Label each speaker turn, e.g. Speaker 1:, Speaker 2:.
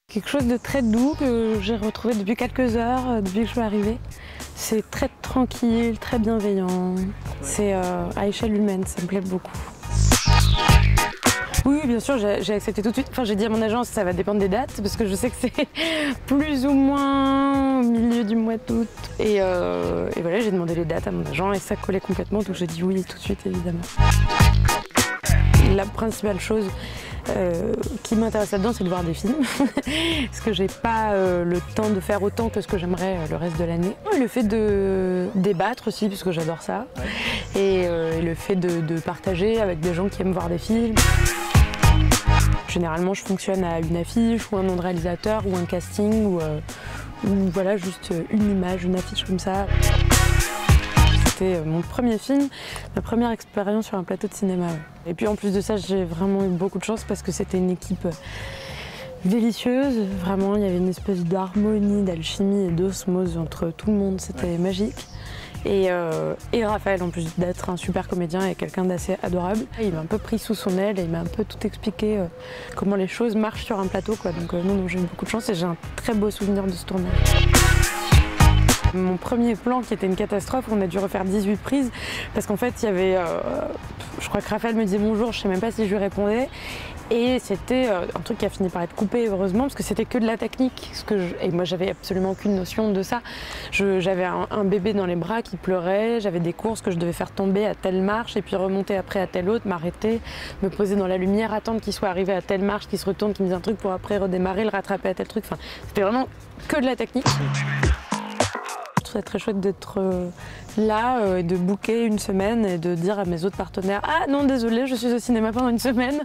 Speaker 1: Quelque chose de très doux que j'ai retrouvé depuis quelques heures, depuis que je suis arrivée. C'est très tranquille, très bienveillant. C'est à échelle humaine, ça me plaît beaucoup. Oui, bien sûr, j'ai accepté tout de suite. Enfin, j'ai dit à mon agence, ça va dépendre des dates, parce que je sais que c'est plus ou moins au milieu du mois d'août. Et voilà, j'ai demandé les dates à mon agent et ça collait complètement, donc j'ai dit oui tout de suite, évidemment. La principale chose qui m'intéresse là-dedans, c'est de voir des films, parce que j'ai pas le temps de faire autant que ce que j'aimerais le reste de l'année. Le fait de débattre aussi, parce que j'adore ça, et le fait de partager avec des gens qui aiment voir des films. Généralement, je fonctionne à une affiche, ou un nom de réalisateur, ou un casting, ou voilà, juste une image, une affiche comme ça. C'était mon premier film, ma première expérience sur un plateau de cinéma. Et puis en plus de ça, j'ai vraiment eu beaucoup de chance parce que c'était une équipe délicieuse. Vraiment, il y avait une espèce d'harmonie, d'alchimie et d'osmose entre tout le monde. C'était magique. Et Raphaël, en plus d'être un super comédien et quelqu'un d'assez adorable, il m'a un peu pris sous son aile et il m'a un peu tout expliqué comment les choses marchent sur un plateau, quoi. Donc non, j'ai eu beaucoup de chance et j'ai un très beau souvenir de ce tournage. Mon premier plan qui était une catastrophe, on a dû refaire 18 prises parce qu'en fait il y avait, je crois que Raphaël me disait bonjour, je sais même pas si je lui répondais, et c'était un truc qui a fini par être coupé heureusement parce que c'était que de la technique, et moi j'avais absolument aucune notion de ça. J'avais un bébé dans les bras qui pleurait, j'avais des courses que je devais faire tomber à telle marche et puis remonter après à telle autre, m'arrêter, me poser dans la lumière, attendre qu'il soit arrivé à telle marche, qu'il se retourne, qu'il me dise un truc pour après redémarrer, le rattraper à tel truc, enfin c'était vraiment que de la technique. Je trouve ça très chouette d'être là, de booker une semaine et de dire à mes autres partenaires « Ah non, désolé, je suis au cinéma pendant une semaine ».